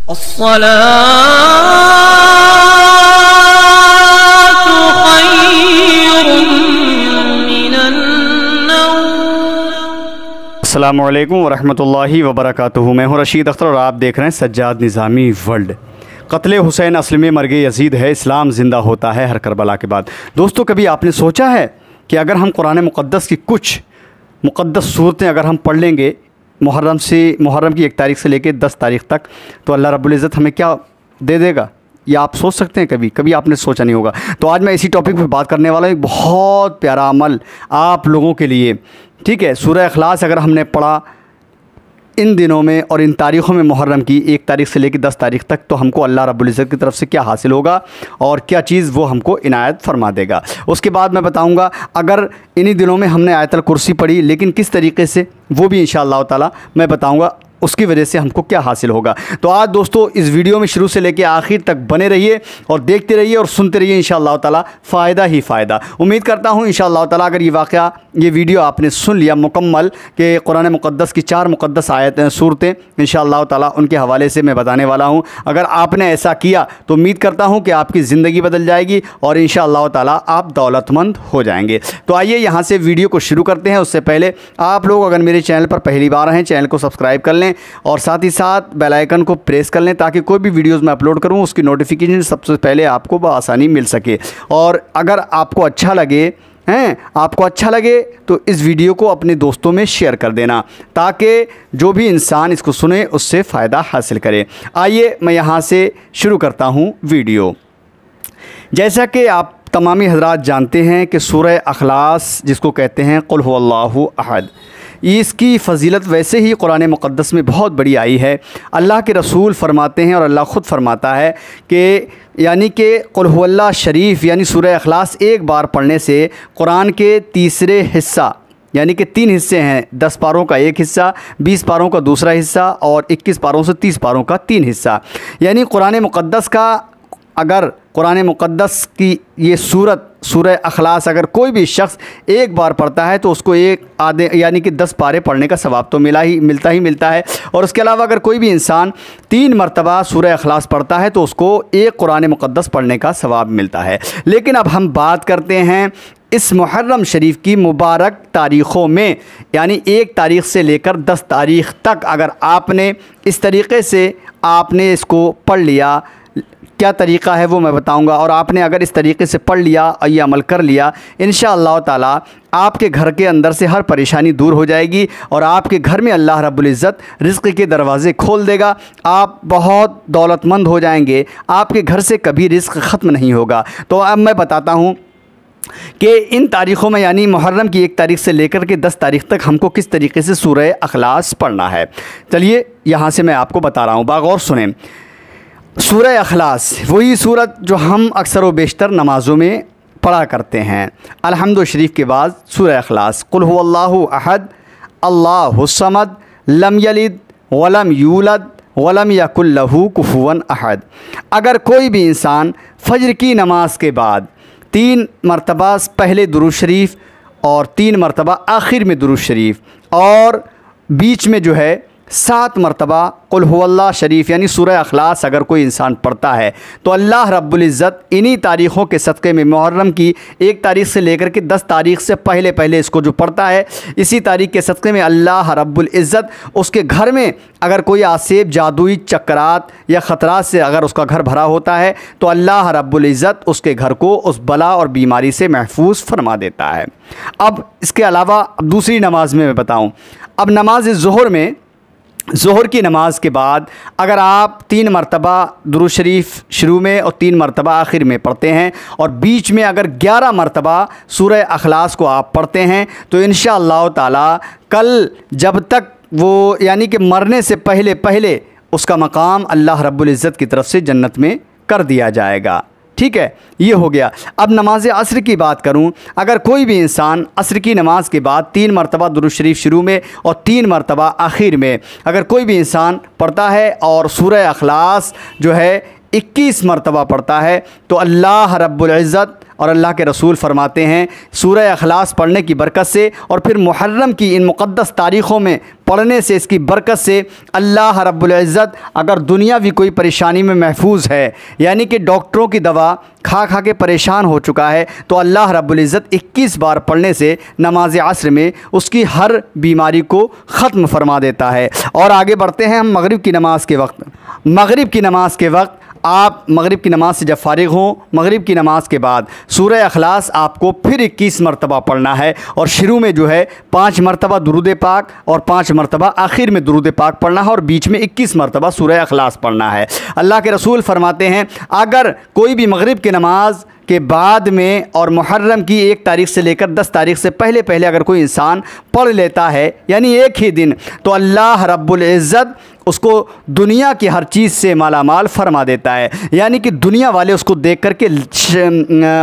अस्सलातु खैरुम मिनन्नौम। अस्सलामु अलैकुम वरहमतुल्लाहि वबरकातुहू। मैं हूँ रशीद अख्तर और आप देख रहे हैं सज्जाद निज़ामी वर्ल्ड। क़त्ल हुसैन असल में मर्ग यज़ीद है, इस्लाम ज़िंदा होता है हर करबला के बाद। दोस्तों, कभी आपने सोचा है कि अगर हम कुरान मुक़द्दस की कुछ मुक़द्दस सूरतें अगर हम पढ़ लेंगे मुहर्रम की 1 तारीख़ से लेकर 10 तारीख़ तक, तो अल्लाह रब्बुल इज़्ज़त हमें क्या दे देगा? या आप सोच सकते हैं? कभी आपने सोचा नहीं होगा। तो आज मैं इसी टॉपिक पर बात करने वाला हूँ। एक बहुत प्यारा अमल आप लोगों के लिए, ठीक है। सूरह इखलास अगर हमने पढ़ा इन दिनों में और इन तारीख़ों में, मुहर्रम की 1 तारीख़ से लेकर 10 तारीख़ तक, तो हमको अल्लाह रब्बुल इज़्ज़त की तरफ से क्या हासिल होगा और क्या चीज़ वो हमको इनायत फरमा देगा। उसके बाद मैं बताऊंगा अगर इन्हीं दिनों में हमने आयतल कुर्सी पढ़ी, लेकिन किस तरीके से, वो भी इंशाअल्लाह ताला मैं बताऊंगा उसकी वजह से हमको क्या हासिल होगा। तो आज दोस्तों इस वीडियो में शुरू से लेकर आखिर तक बने रहिए और देखते रहिए और सुनते रहिए, इंशाअल्लाह ताला फ़ायदा ही फ़ायदा। उम्मीद करता हूँ इंशाअल्लाह ताला अगर ये वीडियो आपने सुन लिया मुकम्मल कि कुरान मुक़द्दस की 4 मुक़द्दस आयतें सूरतें इंशाअल्लाह ताला उनके हवाले से मैं बताने वाला हूँ, अगर आपने ऐसा किया तो उम्मीद करता हूँ कि आपकी ज़िंदगी बदल जाएगी और इंशाअल्लाह ताला आप दौलतमंद हो जाएंगे। तो आइए यहाँ से वीडियो को शुरू करते हैं। उससे पहले आप लोग अगर मेरे चैनल पर पहली बार हैं, चैनल को सब्सक्राइब कर लें और साथ ही साथ बेल आइकन को प्रेस कर लें ताकि कोई भी वीडियोस मैं अपलोड करूं उसकी नोटिफिकेशन सबसे पहले आपको बआसानी मिल सके। और अगर आपको अच्छा लगे तो इस वीडियो को अपने दोस्तों में शेयर कर देना ताकि जो भी इंसान इसको सुने उससे फ़ायदा हासिल करे। आइए मैं यहाँ से शुरू करता हूँ वीडियो। जैसा कि आप तमामी हज़रात जानते हैं कि सूरह इखलास जिसको कहते हैं कुल हुवल्लाहु अहद, इसकी फ़जीलत वैसे ही कुरान मुक़द्दस में बहुत बड़ी आई है। अल्लाह के रसूल फ़रमाते हैं और अल्लाह ख़ुद फ़रमाता है कि यानी कि कुल हुवल्लाह शरीफ यानी सूरह इखलास एक बार पढ़ने से कुरान के तीसरे हिस्सा, यानी कि 3 हिस्से हैं, 10 पारों का एक हिस्सा, 20 पारों का दूसरा हिस्सा और 21 पारों से 30 पारों का 3 हिस्सा, यानी कुरान मुक़द्दस का, अगर कुरान मुक़द्दस की ये सूरह इखलास अगर कोई भी शख्स एक बार पढ़ता है तो उसको एक आधे यानी कि 10 पारे पढ़ने का सवाब तो मिलता है। और उसके अलावा अगर कोई भी इंसान 3 मरतबा सूरह इखलास पढ़ता है तो उसको एक कुरान मुक़द्दस पढ़ने का सवाब मिलता है। लेकिन अब हम बात करते हैं इस मुहर्रम शरीफ की मुबारक तारीख़ों में, यानी 1 तारीख़ से लेकर 10 तारीख़ तक अगर आपने इस तरीक़े से आपने इसको पढ़ लिया, क्या तरीक़ा है वो मैं बताऊंगा, और आपने अगर इस तरीके से पढ़ लिया और ये अमल कर लिया, इंशाअल्लाह ताला आपके घर के अंदर से हर परेशानी दूर हो जाएगी और आपके घर में अल्लाह रब्बुल इज़्ज़त रिज़्क़ के दरवाज़े खोल देगा। आप बहुत दौलतमंद हो जाएंगे, आपके घर से कभी रिज़्क़ ख़त्म नहीं होगा। तो अब मैं बताता हूँ कि इन तारीख़ों में, यानी मुहर्रम की 1 तारीख़ से लेकर के 10 तारीख़ तक हमको किस तरीके से सूरह इखलास पढ़ना है। चलिए यहाँ से मैं आपको बता रहा हूँ, बागौर सुनें। सूरह इखलास वही सूरत जो हम अक्सर व बेशतर नमाज़ों में पढ़ा करते हैं। अलहम्दु शरीफ के बाद सूरह इखलास, कुल हुवल्लाहु अहद अल्लाहुस समद लम यलिद वलम यूलद वलम यकुल लहू कुफुवन अहद। अगर कोई भी इंसान फ़ज्र की नमाज के बाद 3 मरतबा पहले दुरूद शरीफ और 3 मरतबा आखिर में दुरूद शरीफ और बीच में जो है 7 मरतबा कुल हुवल्लाह शरीफ यानी सूरह इखलास अगर कोई इंसान पढ़ता है तो अल्लाह रब्बुल इज़्ज़त इन्हीं तारीख़ों के सदक़े में, मुहर्रम की 1 तारीख़ से लेकर के 10 तारीख़ से पहले इसको जो पढ़ता है, इसी तारीख़ के सदक़े में अल्लाह रब्बुल इज़्ज़त उसके घर में अगर कोई आसेब, जादुई चक्रात या ख़तरात से अगर उसका घर भरा होता है तो अल्लाह रब्बुल इज़्ज़त उसके घर को उस बला और बीमारी से महफूज फरमा देता है। अब इसके अलावा दूसरी नमाज में मैं बताऊँ, अब नमाज ज़ोहर की नमाज के बाद अगर आप 3 मरतबा दुरूद शरीफ शुरू में और 3 मरतबा आखिर में पढ़ते हैं और बीच में अगर 11 मरतबा सूरह इखलास को आप पढ़ते हैं तो इंशाअल्लाह ताला कल जब तक वो यानी कि मरने से पहले उसका मकाम अल्लाह रब्बुल इज़्ज़त की तरफ से जन्नत में कर दिया जाएगा। ठीक है, ये हो गया। अब नमाज असर की बात करूं, अगर कोई भी इंसान असर की नमाज के बाद 3 मरतबा दुरूद शरीफ शुरू में और 3 मरतबा आखिर में अगर कोई भी इंसान पढ़ता है और सूरह इखलास जो है 21 मरतबा पढ़ता है तो अल्लाह रब्बुल इज़्ज़त और अल्लाह के रसूल फरमाते हैं सूरह इखलास पढ़ने की बरकत से और फिर मुहर्रम की इन मुक़द्दस तारीख़ों में पढ़ने से, इसकी बरकत से अल्लाह रब्बुल इज़्ज़त अगर दुनियावी कोई परेशानी में महफूज है, यानी कि डॉक्टरों की दवा खा खा के परेशान हो चुका है, तो अल्लाह रब्बुल इज़्ज़त 21 बार पढ़ने से नमाज असर में उसकी हर बीमारी को ख़त्म फरमा देता है। और आगे बढ़ते हैं हम मगरिब की नमाज़ के वक्त। मगरिब की नमाज़ के वक्त आप मगरिब की नमाज़ से जब फ़ारिग हों, मगरिब की नमाज़ के बाद सूरह अखलास आपको फिर 21 मरतबा पढ़ना है। और शुरू में जो है 5 मरतबा दुरूद पाक और 5 मरतबा आखिर में दुरूद पाक पढ़ना है और बीच में 21 मरतबा सूरह अखलास पढ़ना है। अल्लाह के रसूल फरमाते हैं अगर कोई भी मगरिब की नमाज के बाद में और मुहर्रम की 1 तारीख से लेकर 10 तारीख से पहले पहले अगर कोई इंसान पढ़ लेता है, यानी एक ही दिन, तो अल्लाह रब्बुल इज़्ज़त उसको दुनिया की हर चीज़ से मालामाल फरमा देता है। यानी कि दुनिया वाले उसको देख कर के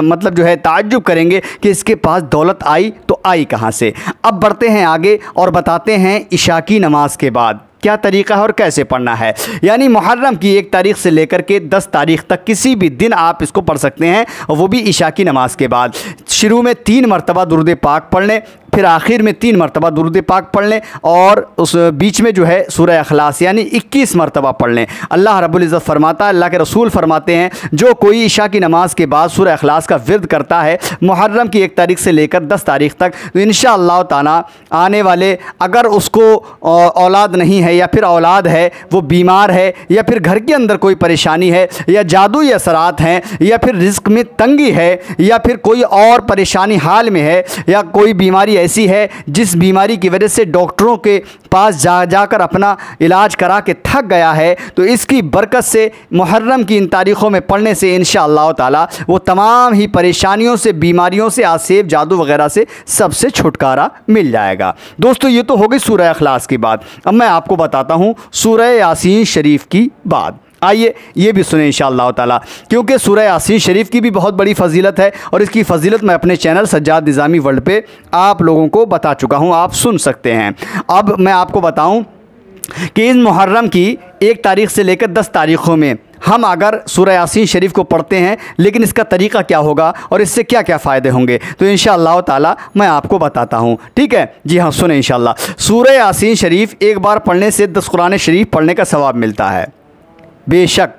मतलब जो है ताज्जुब करेंगे कि इसके पास दौलत आई तो आई कहाँ से। अब बढ़ते हैं आगे और बताते हैं इशा की नमाज के बाद क्या तरीक़ा है और कैसे पढ़ना है। यानी मुहर्रम की 1 तारीख से लेकर के 10 तारीख तक किसी भी दिन आप इसको पढ़ सकते हैं, और वो भी इशा की नमाज के बाद। शुरू में 3 मरतबा दुरूद पाक पढ़ लें, फिर आखिर में 3 मरतबा दुरूद पाक पढ़ लें, और उस बीच में जो है सूरह अखलास यानी 21 मरतबा पढ़ लें। अल्लाह रब्बुल इज़्ज़त फरमाता है, अल्लाह के रसूल फरमाते हैं, जो कोई इशा की नमाज के बाद सूरह अखलास का विर्द करता है मुहर्रम की 1 तारीख से लेकर 10 तारीख तक, तो इंशाअल्लाह ताला आने वाले, अगर उसको औलाद नहीं है या फिर औलाद है, वो बीमार है, या फिर घर के अंदर कोई परेशानी है, या जादुई असरात हैं, या फिर रिज़्क़ में तंगी है, या फिर कोई और परेशानी हाल में है, या कोई बीमारी ऐसी है जिस बीमारी की वजह से डॉक्टरों के पास जाकर अपना इलाज करा के थक गया है, तो इसकी बरकत से मुहर्रम की इन तारीख़ों में पढ़ने से इंशाअल्लाह ताला वो तमाम ही परेशानियों से, बीमारियों से, आसेब, जादू वगैरह से सबसे छुटकारा मिल जाएगा। दोस्तों ये तो हो गई सूरह अखलास की बात। अब मैं आपको बताता हूँ सूरह यासीन शरीफ की बात। आइए ये भी सुने इंशाअल्लाह ताला, क्योंकि सूरह यासीन शरीफ की भी बहुत बड़ी फ़जीलत है और इसकी फ़जीलत मैं अपने चैनल सज्जाद निज़ामी वर्ल्ड पे आप लोगों को बता चुका हूँ, आप सुन सकते हैं। अब मैं आपको बताऊँ कि इस मुहर्रम की 1 तारीख से लेकर 10 तारीख़ों में हम अगर सूरह यासीन शरीफ को पढ़ते हैं, लेकिन इसका तरीक़ा क्या होगा और इससे क्या क्या फ़ायदे होंगे, तो इंशाअल्लाह ताला मैं आपको बताता हूँ। ठीक है जी हाँ, सुने इंशाअल्लाह। सूरह यासीन शरीफ एक बार पढ़ने से 10 कुरान शरीफ पढ़ने का सवाब मिलता है। बेशक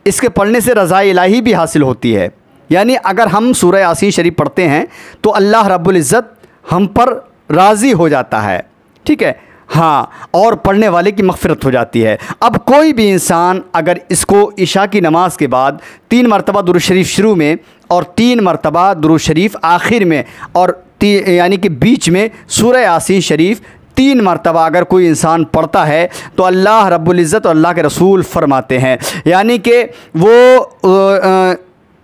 इसके पढ़ने से रज़ा इलाही भी हासिल होती है। यानी अगर हम सूरह यासीन शरीफ पढ़ते हैं तो अल्लाह रब्बुल इज़्ज़त हम पर राज़ी हो जाता है। ठीक है, हाँ, और पढ़ने वाले की मग़फ़िरत हो जाती है। अब कोई भी इंसान अगर इसको इशा की नमाज के बाद 3 मरतबा दुरूद शरीफ शुरू में और 3 मरतबा दुरूद शरीफ आखिर में और यानी कि बीच में सूरह यासीन शरीफ 3 मरतबा अगर कोई इंसान पढ़ता है, तो अल्लाह रब्बुल इज़्ज़त और अल्लाह के रसूल फरमाते हैं, यानी कि वो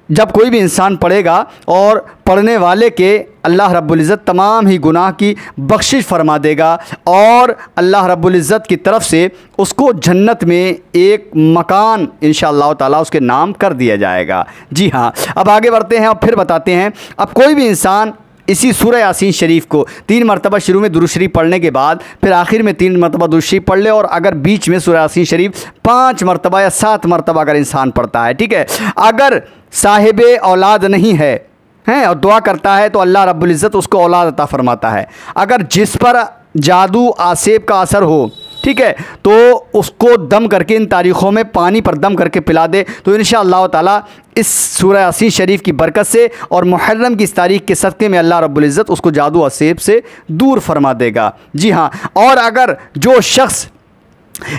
जब कोई भी इंसान पढ़ेगा और पढ़ने वाले के अल्लाह रब्बुल इज़्ज़त तमाम ही गुनाह की बख्शिश फरमा देगा, और अल्लाह रब्बुल इज़्ज़त की तरफ से उसको जन्नत में एक मकान इंशाअल्लाह ताला उसके नाम कर दिया जाएगा। जी हाँ, अब आगे बढ़ते हैं और फिर बताते हैं। अब कोई भी इंसान इसी सूरह यासीन शरीफ को 3 मरतबा शुरू में दुरूद शरीफ पढ़ने के बाद फिर आखिर में 3 मरतबा दुरूद शरीफ पढ़ ले, और अगर बीच में सूरह यासीन शरीफ 5 मरतबा या 7 मरतबा अगर इंसान पढ़ता है, ठीक है, अगर साहिब औलाद नहीं है हैं और दुआ करता है तो अल्लाह रब्बुल इज़्ज़त उसको औलाद अता फरमाता है। अगर जिस पर जादू आसेब का असर हो, ठीक है, तो उसको दम करके इन तारीख़ों में पानी पर दम करके पिला दे, तो इंशाअल्लाह ताला इस सूरह यासीन शरीफ की बरकत से और मुहर्रम की इस तारीख़ के सदक़े में अल्लाह रब्बुल इज़्ज़त उसको जादू आसेब से दूर फरमा देगा। जी हाँ, और अगर जो शख्स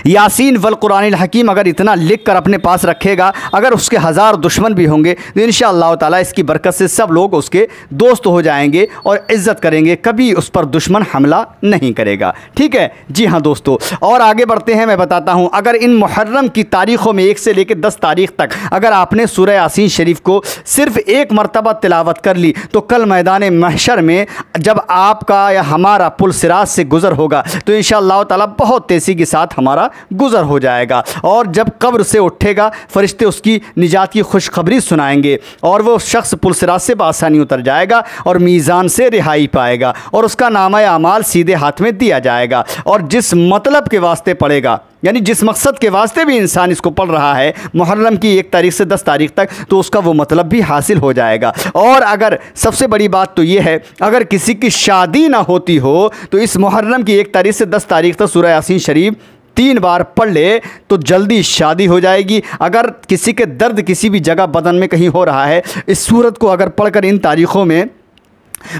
यासीन वल कुरानिल हकीम अगर इतना लिख कर अपने पास रखेगा, अगर उसके 1000 दुश्मन भी होंगे, तो इंशाअल्लाह ताला इसकी बरकत से सब लोग उसके दोस्त हो जाएंगे और इज़्ज़त करेंगे, कभी उस पर दुश्मन हमला नहीं करेगा। ठीक है जी हाँ दोस्तों, और आगे बढ़ते हैं। मैं बताता हूँ, अगर इन मुहर्रम की तारीख़ों में 1 से लेकर 10 तारीख़ तक अगर आपने सूरह यासीन शरीफ को सिर्फ़ 1 मरतबा तिलावत कर ली, तो कल मैदान महशर में जब आपका या हमारा पुल सिरात से गुज़र होगा, तो इंशाअल्लाह ताला बहुत तेज़ी के साथ हमारा गुज़र हो जाएगा। और जब कब्र से उठेगा फरिश्ते उसकी निजात की खुशखबरी सुनाएंगे और वो शख्स पुलसिरात से बआसानी उतर जाएगा और मीज़ान से रिहाई पाएगा और उसका नामा अमाल सीधे हाथ में दिया जाएगा। और जिस मतलब के वास्ते पड़ेगा, यानी जिस मकसद के वास्ते भी इंसान इसको पढ़ रहा है मुहर्रम की 1 तारीख से 10 तारीख तक, तो उसका वो मतलब भी हासिल हो जाएगा। और अगर सबसे बड़ी बात तो ये है, अगर किसी की शादी ना होती हो तो इस मुहर्रम की 1 तारीख से 10 तारीख तक सूरह यासीन शरीफ 3 बार पढ़ ले तो जल्दी शादी हो जाएगी। अगर किसी के दर्द किसी भी जगह बदन में कहीं हो रहा है, इस सूरत को अगर पढ़कर इन तारीख़ों में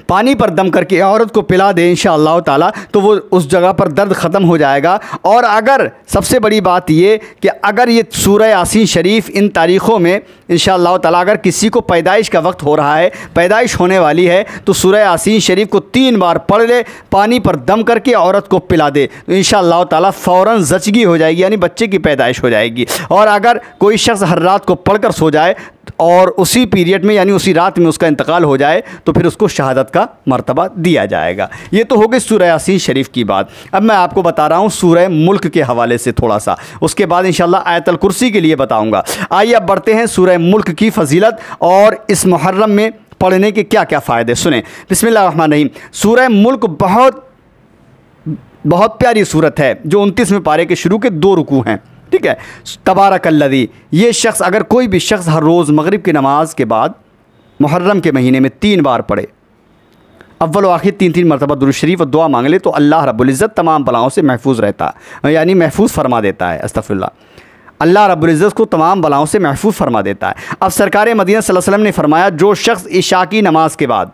पानी पर दम करके औरत को पिला दे इंशाअल्लाह ताला, तो वो उस जगह पर दर्द ख़त्म हो जाएगा। और अगर सबसे बड़ी बात ये कि अगर ये सूरह यासीन शरीफ इन तारीख़ों में इंशाअल्लाह ताला अगर किसी को पैदाइश का वक्त हो रहा है, पैदाइश होने वाली है, तो सूरह यासीन शरीफ को 3 बार पढ़ ले, पानी पर दम करके औरत को पिला दे, तो इंशाअल्लाह ताला फ़ौरन ज़चगी हो जाएगी, यानी बच्चे की पैदाइश हो जाएगी। और अगर कोई शख्स हर रात को पढ़कर सो जाए और उसी पीरियड में यानी उसी रात में उसका इंतकाल हो जाए तो फिर उसको शहादत का मर्तबा दिया जाएगा। ये तो हो गई सूरह यासीन शरीफ की बात। अब मैं आपको बता रहा हूँ सूरह मुल्क के हवाले से थोड़ा सा, उसके बाद इंशाअल्लाह आयतल कुर्सी के लिए बताऊँगा। आइए अब बढ़ते हैं सूरह मुल्क की फजीलत और इस मुहर्रम में पढ़ने के क्या क्या फ़ायदे सुने। बिस्मिल्लाहिर्रहमानिर्रहीम। सूरह मुल्क बहुत प्यारी सूरत है जो 29वें पारे के शुरू के 2 रुकू हैं, ठीक है। तबारकल्लज़ी, ये शख्स अगर कोई भी शख्स हर रोज़ मगरिब की नमाज के बाद मुहर्रम के महीने में 3 बार पढ़े, अव्वल व आखिर 3-3 मरतबा दुरूद शरीफ और दुआ मांग ले, तो अल्लाह रब्बुल इज़्ज़त तमाम बलाओं से महफूज रहता है, यानी महफूज फरमा देता है। अस्तग़फिरुल्लाह, अल्लाह रब्बुल इज़्ज़त को तमाम बलाओं से महफूज फरमा देता है। अब सरकार मदीना सल्लल्लाहु अलैहि वसल्लम ने फरमाया, जो शख्स इशा की नमाज के बाद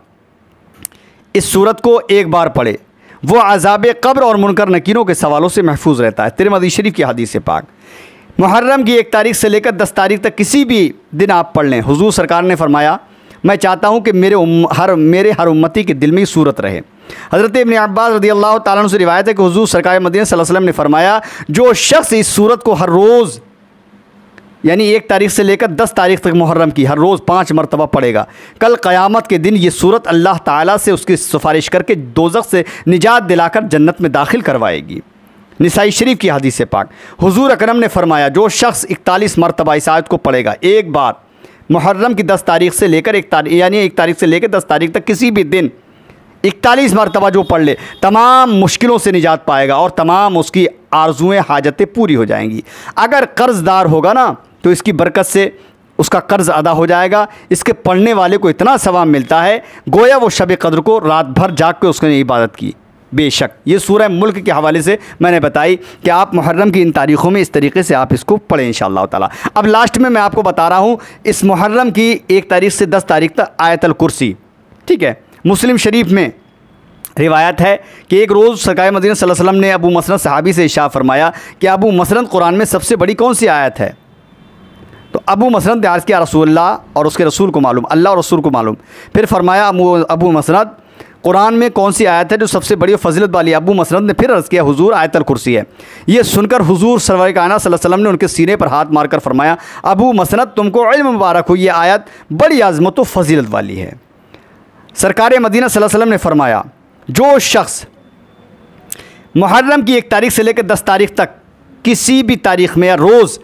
इस सूरत को 1 बार पढ़े वो अज़ाब क़ब्र और मुनकर नकीरों के सवालों से महफूज रहता है। तिरमिज़ी शरीफ की हदीस पाक। मुहर्रम की 1 तारीख से लेकर 10 तारीख तक किसी भी दिन आप पढ़ लें, हुज़ूर सरकार ने फरमाया, मैं चाहता हूँ कि मेरे हर उम्मती के दिल में सूरत रहे। हज़रत इब्न अब्बास रज़ियल्लाहु ताला अन्हु से रिवायत है कि हुज़ूर सरकार मदीना सल्लल्लाहु अलैहि वसल्लम ने फरमाया, जो शख्स इस सूरत को हर रोज़ यानी 1 तारीख से लेकर 10 तारीख तक मुहर्रम की हर रोज़ 5 मरतबा पड़ेगा, कल क़यामत के दिन ये सूरत अल्लाह ताला से उसकी सिफारिश करके दोज़ख से निजात दिलाकर जन्नत में दाखिल करवाएगी। निसाई शरीफ की हदीस पाक। हुज़ूर अकरम ने फरमाया, जो शख्स 41 मरतबा इस आयत को पढ़ेगा एक बार मुहर्रम की 10 तारीख से लेकर 1 तारीख से लेकर 10 तारीख तक किसी भी दिन 41 मरतबा जो पढ़ ले, तमाम मुश्किलों से निजात पाएगा और तमाम उसकी आरजुएँ हाजतें पूरी हो जाएंगी। अगर कर्ज़दार होगा ना तो इसकी बरकत से उसका कर्ज़ अदा हो जाएगा। इसके पढ़ने वाले को इतना सवाब मिलता है गोया वो शब क़द्र को रात भर जाग के उसने इबादत की। बेशक ये सूरह मुल्क के हवाले से मैंने बताई कि आप मुहर्रम की इन तारीख़ों में इस तरीके से आप इसको पढ़ें इंशाअल्लाह ताला। अब लास्ट में मैं आपको बता रहा हूँ इस मुहर्रम की 1 तारीख से 10 तारीख तक आयतल कुर्सी, ठीक है। मुस्लिम शरीफ में रिवायत है कि एक रोज़ सरकार मदीना सल्लल्लाहु अलैहि वसल्लम ने अबू मसरद सहाबी से इरशाद फरमाया कि अबू मसरद कुरान में सबसे बड़ी कौन सी आयत है? तो अबू मसरद ने अर्ज़ किया, रसूलुल्लाह और उसके रसूल को मालूम, अल्लाह और रसूल को मालूम। फिर फरमाया अबू मसरद, कुरान में कौन सी आयत है जो सबसे बड़ी फजीलत वाली है? अबू मसरद ने फिर अर्ज़ किया, हुजूर आयतल कुर्सी है। ये सुनकर हुजूर सरवर कायनात सल्लल्लाहु अलैहि वसल्लम ने उनके सीने पर हाथ मारकर फरमाया, अबू मसरद तुमको इल्म मुबारक हो, ये आयत बड़ी आज़मत व फजीलत वाली है। सरकार मदीना सल्लल्लाहु अलैहि वसल्लम ने फरमाया, जो शख्स मुहर्रम की 1 तारीख से लेकर 10 तारीख तक किसी भी तारीख़ में या रोज़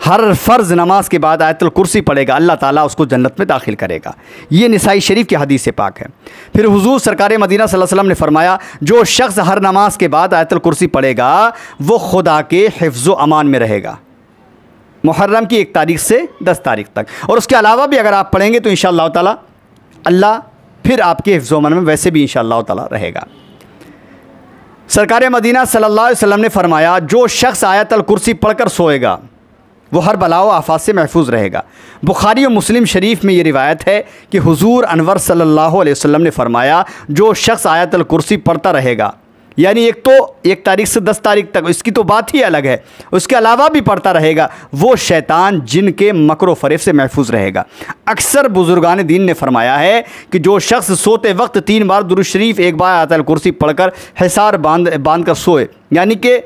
हर फ़र्ज़ नमाज के बाद आयतल कुर्सी पढ़ेगा, अल्लाह ताला उसको जन्नत में दाखिल करेगा। ये निसाई शरीफ की हदीस से पाक है। फिर हुजूर सरकार मदीना सल्लल्लाहु अलैहि वसल्लम ने फरमाया, जो शख्स हर नमाज के बाद आयतल कुर्सी पढ़ेगा वो खुदा के हिफ्ज़ व अमान में रहेगा, मुहर्रम की 1 तारीख से 10 तारीख तक। और उसके अलावा भी अगर आप पढ़ेंगे तो इंशाअल्लाह ताला अल्लाह फिर आपके हिफ्ज़ व अमान में वैसे भी इंशाअल्लाह ताला रहेगा। सरकार मदीना सल्लल्लाहु अलैहि वसल्लम ने फरमाया, जो शख्स आयतल कुर्सी पढ़कर सोएगा वो हर बला व आफात से महफूज रहेगा। बुखारी और मुस्लिम शरीफ में ये रिवायत है कि हुजूर अनवर सल्लल्लाहु अलैहि वसल्लम ने फरमाया, जो शख्स आयतल कुर्सी पढ़ता रहेगा, यानी एक तो 1 तारीख से 10 तारीख तक, इसकी तो बात ही अलग है, उसके अलावा भी पढ़ता रहेगा, वो शैतान जिन के मकर फ़रेब से महफूज रहेगा। अक्सर बुजुर्गान दीन ने फरमाया है कि जो शख्स सोते वक्त 3 बार दुरूद शरीफ 1 बार आयतल कुर्सी पढ़कर हिसार बांध कर सोए, यानी कि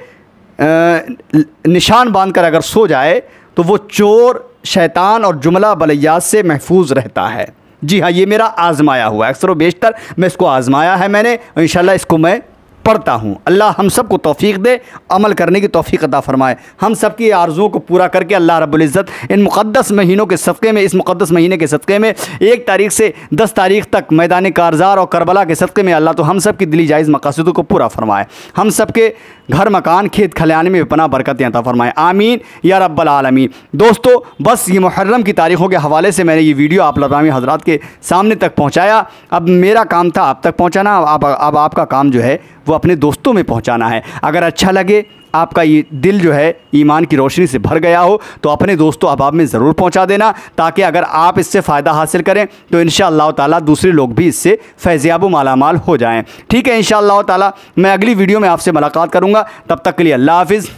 निशान बांधकर अगर सो जाए, तो वो चोर, शैतान और जुमला बलैयात से महफूज रहता है। जी हाँ, ये मेरा आज़माया हुआ है, अक्सर व बेशतर मैं इसको आज़माया है मैंने, इंशाअल्लाह इसको मैं पढ़ता हूँ। अल्लाह हम सब को तौफीक दे, अमल करने की तौफीक अता फरमाए। हम सब की आरज़ुओं को पूरा करके अल्लाह रब्बुल इज़्ज़त इन मुक़द्दस महीनों के सदक़े में, इस मुक़द्दस महीने के सदक़े में 1 तारीख से 10 तारीख तक मैदान कारज़ार और करबला के सदक़े में अल्लाह तो हम सब की दिली जायज़ मक़ासदों को पूरा फरमाए। हम सब के घर मकान खेत खलियान में पनाह बरकतें अता फरमाए। आमीन या रब्बल आलमीन। दोस्तों, बस ये मुहर्रम की तारीख़ों के हवाले से मैंने ये वीडियो आप लतामी हज़रात के सामने तक पहुँचाया। अब मेरा काम था आप तक पहुँचाना, अब आपका काम जो है वो अपने दोस्तों में पहुँचाना है। अगर अच्छा लगे, आपका ये दिल जो है ईमान की रोशनी से भर गया हो, तो अपने दोस्तों अहबाब में ज़रूर पहुंचा देना, ताकि अगर आप इससे फ़ायदा हासिल करें तो इंशाअल्लाह ताला दूसरे लोग भी इससे फैज़याब मालामाल हो जाएं। ठीक है, इंशाअल्लाह ताला मैं अगली वीडियो में आपसे मुलाकात करूँगा। तब तक के लिए अल्लाह हाफ़िज़,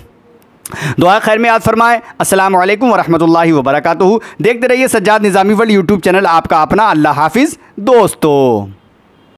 दुआ खैर में याद फरमाएं। अस्सलामु अलैकुम वरहमतुल्लाहि वबरकातुहू। देखते रहिए सज्जाद निज़ामी वर्ल्ड यूट्यूब चैनल, आपका अपना। अल्लाह हाफ़िज़ दोस्तों।